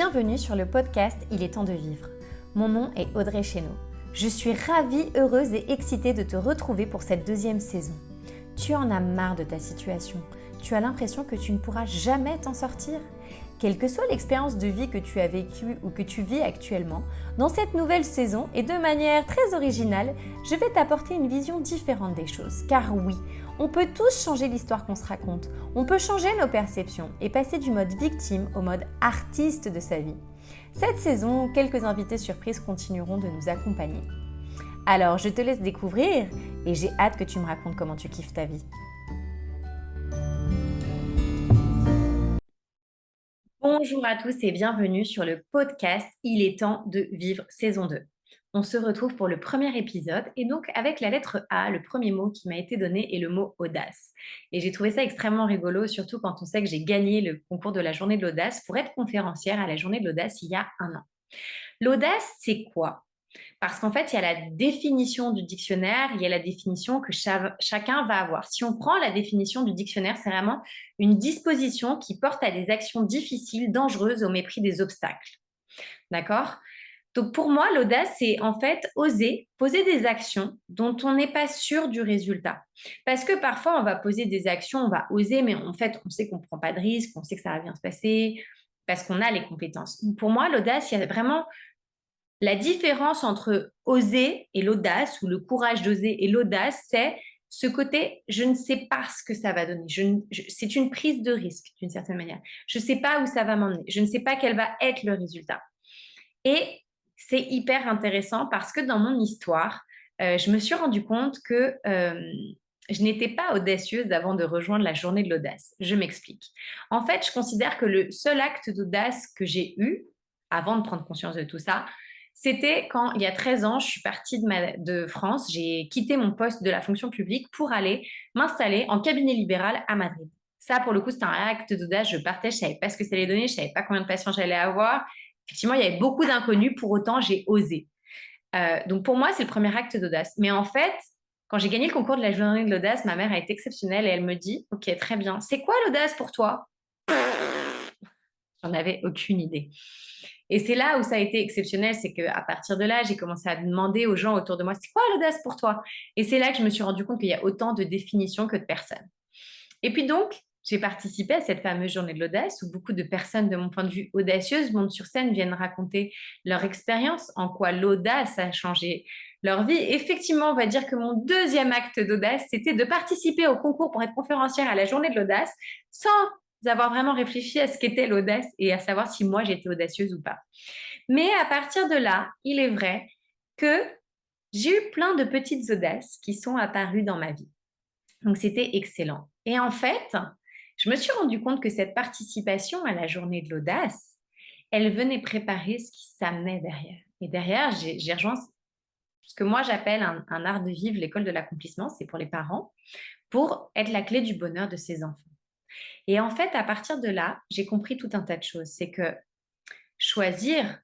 Bienvenue sur le podcast Il est temps de vivre. Mon nom est Audrey Chéneau. Je suis ravie, heureuse et excitée de te retrouver pour cette deuxième saison. Tu en as marre de ta situation. Tu as l'impression que tu ne pourras jamais t'en sortir. Quelle que soit l'expérience de vie que tu as vécue ou que tu vis actuellement, dans cette nouvelle saison et de manière très originale, je vais t'apporter une vision différente des choses. Car oui, on peut tous changer l'histoire qu'on se raconte. On peut changer nos perceptions et passer du mode victime au mode artiste de sa vie. Cette saison, quelques invités surprises continueront de nous accompagner. Alors, je te laisse découvrir et j'ai hâte que tu me racontes comment tu kiffes ta vie. Bonjour à tous et bienvenue sur le podcast Il est temps de vivre saison 2. On se retrouve pour le premier épisode et donc avec la lettre A, le premier mot qui m'a été donné est le mot audace. Et j'ai trouvé ça extrêmement rigolo, surtout quand on sait que j'ai gagné le concours de la journée de l'audace pour être conférencière à la journée de l'audace il y a un an. L'audace, c'est quoi ? Parce qu'en fait, il y a la définition du dictionnaire, il y a la définition que chacun va avoir. Si on prend la définition du dictionnaire, c'est vraiment une disposition qui porte à des actions difficiles, dangereuses, au mépris des obstacles. D'accord ? Donc pour moi, l'audace, c'est en fait oser poser des actions dont on n'est pas sûr du résultat. Parce que parfois, on va poser des actions, on va oser, mais en fait, on sait qu'on ne prend pas de risque, on sait que ça va bien se passer, parce qu'on a les compétences. Pour moi, l'audace, il y a vraiment la différence entre oser et l'audace, ou le courage d'oser et l'audace, c'est ce côté, je ne sais pas ce que ça va donner. C'est une prise de risque, d'une certaine manière. Je ne sais pas où ça va m'emmener. Je ne sais pas quel va être le résultat. Et c'est hyper intéressant parce que dans mon histoire, je me suis rendu compte que je n'étais pas audacieuse avant de rejoindre la journée de l'audace. Je m'explique. En fait, je considère que le seul acte d'audace que j'ai eu, avant de prendre conscience de tout ça, c'était quand, il y a 13 ans, je suis partie de France, j'ai quitté mon poste de la fonction publique pour aller m'installer en cabinet libéral à Madrid. Ça, pour le coup, c'était un acte d'audace. Je partais, je ne savais pas ce que ça allait donner, je ne savais pas combien de patients j'allais avoir. Effectivement, il y avait beaucoup d'inconnus, pour autant, j'ai osé. Donc, pour moi, c'est le premier acte d'audace. Mais en fait, quand j'ai gagné le concours de la journée de l'audace, ma mère a été exceptionnelle et elle me dit, OK, très bien, c'est quoi l'audace pour toi ? J'en avais aucune idée. Et c'est là où ça a été exceptionnel, c'est qu'à partir de là, j'ai commencé à demander aux gens autour de moi, c'est quoi l'audace pour toi ? Et c'est là que je me suis rendu compte qu'il y a autant de définitions que de personnes. Et puis donc, j'ai participé à cette fameuse journée de l'audace où beaucoup de personnes, de mon point de vue audacieuses, montent sur scène, viennent raconter leur expérience, en quoi l'audace a changé leur vie. Effectivement, on va dire que mon deuxième acte d'audace, c'était de participer au concours pour être conférencière à la journée de l'audace sans avoir vraiment réfléchi à ce qu'était l'audace et à savoir si moi j'étais audacieuse ou pas. Mais à partir de là, il est vrai que j'ai eu plein de petites audaces qui sont apparues dans ma vie. Donc, c'était excellent. Et en fait, je me suis rendu compte que cette participation à la journée de l'audace, elle venait préparer ce qui s'amenait derrière. Et derrière, j'ai rejoint ce que moi j'appelle un art de vivre, l'école de l'accomplissement, c'est pour les parents, pour être la clé du bonheur de ses enfants. Et en fait, à partir de là, j'ai compris tout un tas de choses. C'est que choisir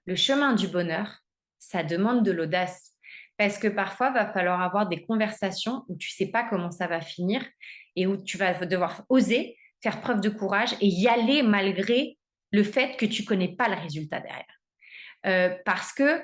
le chemin du bonheur, ça demande de l'audace. Parce que parfois, il va falloir avoir des conversations où tu ne sais pas comment ça va finir et où tu vas devoir oser faire preuve de courage et y aller malgré le fait que tu ne connais pas le résultat derrière. Parce que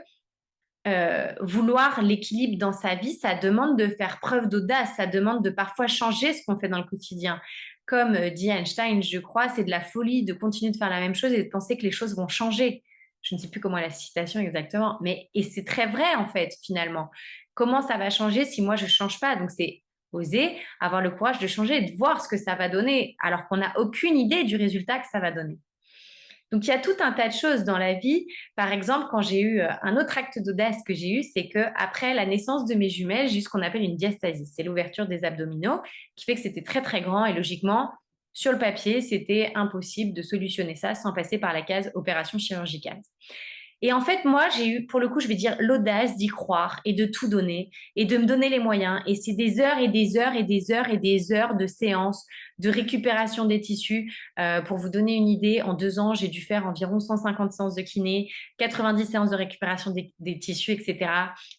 vouloir l'équilibre dans sa vie, ça demande de faire preuve d'audace, ça demande de parfois changer ce qu'on fait dans le quotidien. Comme dit Einstein, je crois, c'est de la folie de continuer de faire la même chose et de penser que les choses vont changer. Je ne sais plus comment est la citation exactement, mais et c'est très vrai en fait finalement. Comment ça va changer si moi je ne change pas? Donc c'est oser, avoir le courage de changer et de voir ce que ça va donner alors qu'on n'a aucune idée du résultat que ça va donner. Donc, il y a tout un tas de choses dans la vie. Par exemple, quand j'ai eu un autre acte d'audace que j'ai eu, c'est qu'après la naissance de mes jumelles, j'ai eu ce qu'on appelle une diastasie. C'est l'ouverture des abdominaux qui fait que c'était très, très grand et logiquement, sur le papier, c'était impossible de solutionner ça sans passer par la case opération chirurgicale. Et en fait, moi, j'ai eu, pour le coup, je vais dire l'audace d'y croire et de tout donner et de me donner les moyens. Et c'est des heures et des heures et des heures et des heures de séances, de récupération des tissus. Pour vous donner une idée, en 2 ans, j'ai dû faire environ 150 séances de kiné, 90 séances de récupération des tissus, etc.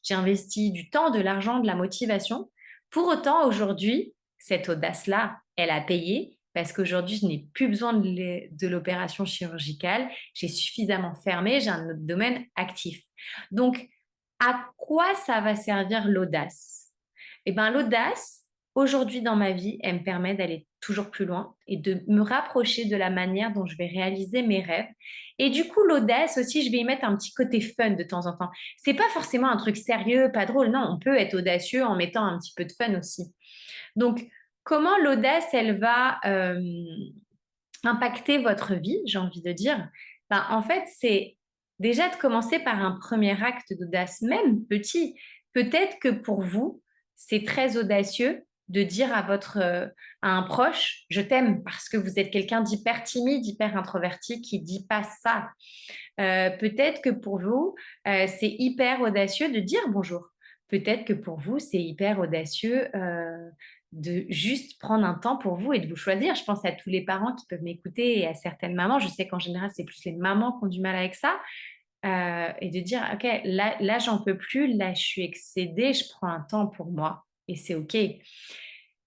J'ai investi du temps, de l'argent, de la motivation. Pour autant, aujourd'hui, cette audace-là, elle a payé parce qu'aujourd'hui, je n'ai plus besoin de l'opération chirurgicale. J'ai suffisamment fermé, j'ai un autre domaine actif. Donc, à quoi ça va servir l'audace? Eh bien, l'audace, aujourd'hui dans ma vie, elle me permet d'aller toujours plus loin et de me rapprocher de la manière dont je vais réaliser mes rêves. Et du coup, l'audace aussi, je vais y mettre un petit côté fun de temps en temps. C'est pas forcément un truc sérieux, pas drôle. Non, on peut être audacieux en mettant un petit peu de fun aussi. Donc, comment l'audace, elle va impacter votre vie, j'ai envie de dire? Ben, en fait, c'est déjà de commencer par un premier acte d'audace, même petit. Peut-être que pour vous, c'est très audacieux de dire à un proche, je t'aime, parce que vous êtes quelqu'un d'hyper timide, hyper introverti, qui dit pas ça. Peut-être que pour vous, c'est hyper audacieux de dire bonjour. Peut-être que pour vous, c'est hyper audacieux de juste prendre un temps pour vous et de vous choisir. Je pense à tous les parents qui peuvent m'écouter et à certaines mamans. Je sais qu'en général, c'est plus les mamans qui ont du mal avec ça. Et de dire, OK, là, j'en peux plus, là, je suis excédée, je prends un temps pour moi et c'est OK.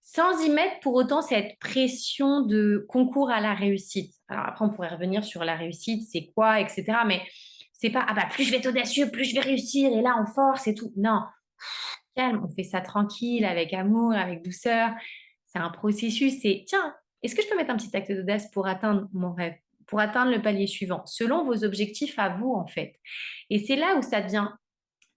Sans y mettre pour autant cette pression de concours à la réussite. Alors après, on pourrait revenir sur la réussite, c'est quoi, etc. Mais c'est pas, ah bah, plus je vais être audacieux, plus je vais réussir, et là, on force et tout. Non, calme, on fait ça tranquille, avec amour, avec douceur. C'est un processus. C'est, tiens, est-ce que je peux mettre un petit acte d'audace pour atteindre mon rêve, pour atteindre le palier suivant, selon vos objectifs à vous, en fait. Et c'est là où ça devient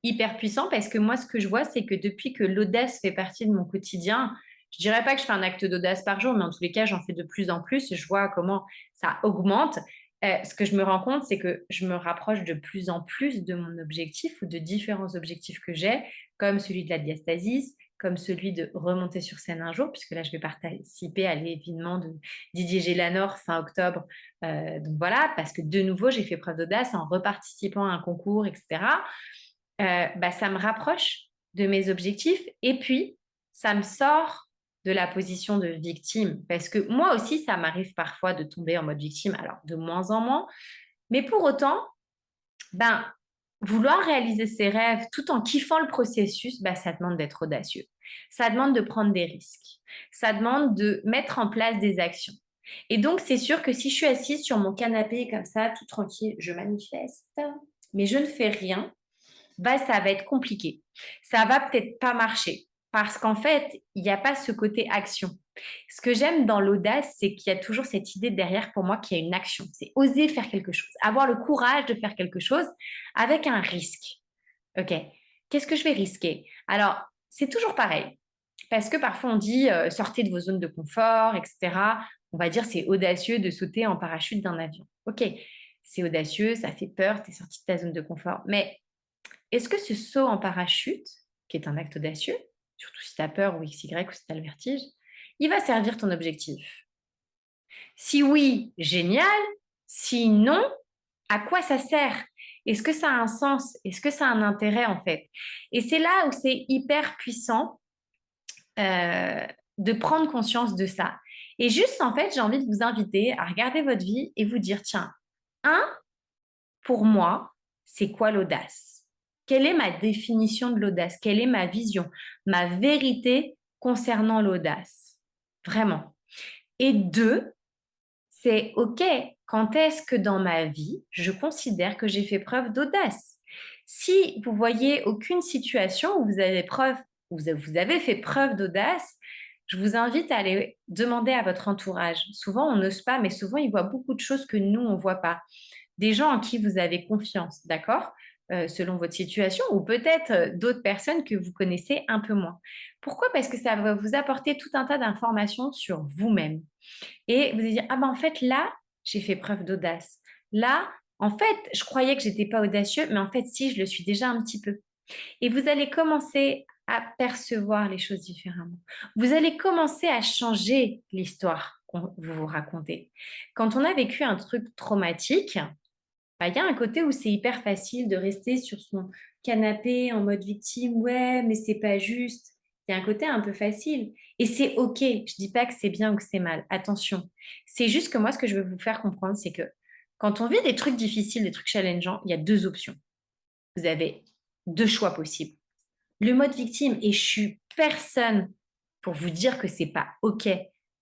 hyper puissant parce que moi, ce que je vois, c'est que depuis que l'audace fait partie de mon quotidien, je dirais pas que je fais un acte d'audace par jour, mais en tous les cas, j'en fais de plus en plus. Je vois comment ça augmente. Ce que je me rends compte, c'est que je me rapproche de plus en plus de mon objectif ou de différents objectifs que j'ai, comme celui de la diastasis, comme celui de remonter sur scène un jour, puisque là, je vais participer à l'événement de Didier Gélanor fin octobre. Donc voilà, parce que de nouveau, j'ai fait preuve d'audace en reparticipant à un concours, etc. Bah, ça me rapproche de mes objectifs et puis ça me sort de la position de victime parce que moi aussi, ça m'arrive parfois de tomber en mode victime, alors de moins en moins, mais pour autant, ben, vouloir réaliser ses rêves tout en kiffant le processus, ben, ça demande d'être audacieux. Ça demande de prendre des risques. Ça demande de mettre en place des actions. Et donc, c'est sûr que si je suis assise sur mon canapé comme ça, tout tranquille, je manifeste, mais je ne fais rien, bah, ça va être compliqué. Ça va peut-être pas marcher parce qu'en fait, il n'y a pas ce côté action. Ce que j'aime dans l'audace, c'est qu'il y a toujours cette idée derrière pour moi qu'il y a une action. C'est oser faire quelque chose, avoir le courage de faire quelque chose avec un risque. OK, qu'est-ce que je vais risquer? Alors, c'est toujours pareil parce que parfois on dit sortez de vos zones de confort, etc. On va dire c'est audacieux de sauter en parachute d'un avion. OK, c'est audacieux, ça fait peur, tu es sorti de ta zone de confort. Mais est-ce que ce saut en parachute, qui est un acte audacieux, surtout si tu as peur ou XY ou si tu as le vertige, il va servir ton objectif? Si oui, génial. Si non, à quoi ça sert? Est-ce que ça a un sens? Est-ce que ça a un intérêt en fait? Et c'est là où c'est hyper puissant euh, de prendre conscience de ça. Et juste en fait, j'ai envie de vous inviter à regarder votre vie et vous dire, tiens, un, pour moi, c'est quoi l'audace? Quelle est ma définition de l'audace? Quelle est ma vision, ma vérité concernant l'audace? Vraiment. Et deux, c'est OK, quand est-ce que dans ma vie, je considère que j'ai fait preuve d'audace? Si vous voyez aucune situation où vous avez fait preuve d'audace, je vous invite à aller demander à votre entourage. Souvent, on n'ose pas, mais souvent, ils voient beaucoup de choses que nous, on ne voit pas, des gens en qui vous avez confiance, d'accord? Selon votre situation, ou peut-être d'autres personnes que vous connaissez un peu moins. Pourquoi? Parce que ça va vous apporter tout un tas d'informations sur vous-même. Et vous allez dire, ah ben en fait, là, j'ai fait preuve d'audace. Là, en fait, je croyais que j'étais pas audacieux, mais en fait, si, je le suis déjà un petit peu. Et vous allez commencer à percevoir les choses différemment. Vous allez commencer à changer l'histoire que vous vous racontez. Quand on a vécu un truc traumatique, bah, il y a un côté où c'est hyper facile de rester sur son canapé en mode victime. Ouais, mais c'est pas juste. Il y a un côté un peu facile. Et c'est OK. Je dis pas que c'est bien ou que c'est mal. Attention. C'est juste que moi, ce que je veux vous faire comprendre, c'est que quand on vit des trucs difficiles, des trucs challengeants, il y a deux options. Vous avez deux choix possibles. Le mode victime, et je suis personne pour vous dire que c'est pas OK.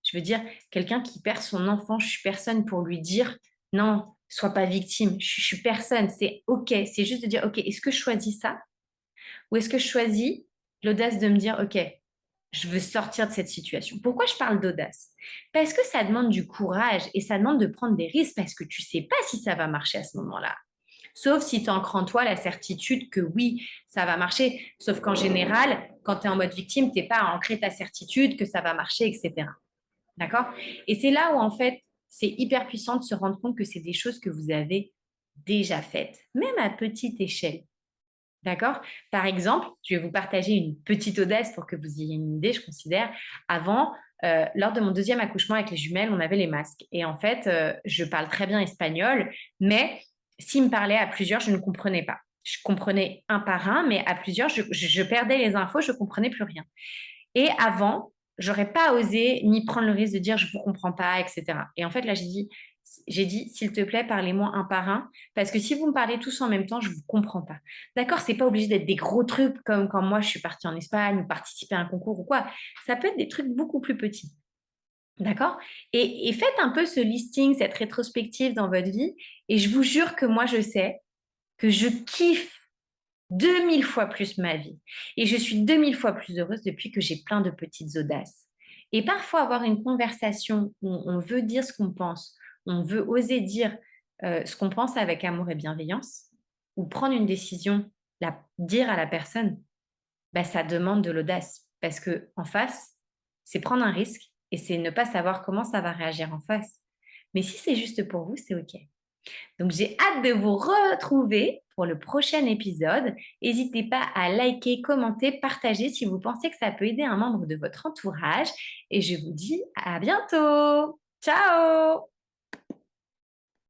Je Je veux dire, quelqu'un qui perd son enfant, je suis personne pour lui dire non, sois pas victime. Je suis personne. C'est OK. C'est juste de dire OK, est-ce que je choisis ça ou est-ce que je choisis l'audace de me dire OK, je veux sortir de cette situation. Pourquoi je parle d'audace? Parce que ça demande du courage et ça demande de prendre des risques parce que tu sais pas si ça va marcher à ce moment-là. Sauf si tu ancres en toi la certitude que oui, ça va marcher. Sauf qu'en général, quand tu es en mode victime, tu n'es pas à ancrer ta certitude que ça va marcher, etc. D'accord? Et c'est là où, en fait, c'est hyper puissant de se rendre compte que c'est des choses que vous avez déjà faites, même à petite échelle. D'accord? Par exemple, je vais vous partager une petite audace pour que vous ayez une idée, je considère. Avant, lors de mon deuxième accouchement avec les jumelles, on avait les masques. Et en fait, je parle très bien espagnol, mais s'ils me parlaient à plusieurs, je ne comprenais pas. Je comprenais un par un, mais à plusieurs, je perdais les infos, je ne comprenais plus rien. Et avant, j'aurais pas osé ni prendre le risque de dire je vous comprends pas, etc. Et en fait, là, j'ai dit, s'il te plaît, parlez-moi un par un, parce que si vous me parlez tous en même temps, je vous comprends pas. D'accord, c'est pas obligé d'être des gros trucs comme quand moi je suis partie en Espagne ou participer à un concours ou quoi. Ça peut être des trucs beaucoup plus petits. D'accord? Et faites un peu ce listing, cette rétrospective dans votre vie, et je vous jure que moi, je sais que je kiffe 2000 fois plus ma vie. Et je suis 2000 fois plus heureuse depuis que j'ai plein de petites audaces. Et parfois, avoir une conversation où on veut dire ce qu'on pense, on veut oser dire ce qu'on pense avec amour et bienveillance, ou prendre une décision, dire à la personne, bah, ça demande de l'audace. Parce que en face, c'est prendre un risque et c'est ne pas savoir comment ça va réagir en face. Mais si c'est juste pour vous, c'est OK. Donc, j'ai hâte de vous retrouver pour le prochain épisode. N'hésitez pas à liker, commenter, partager si vous pensez que ça peut aider un membre de votre entourage. Et je vous dis à bientôt. Ciao!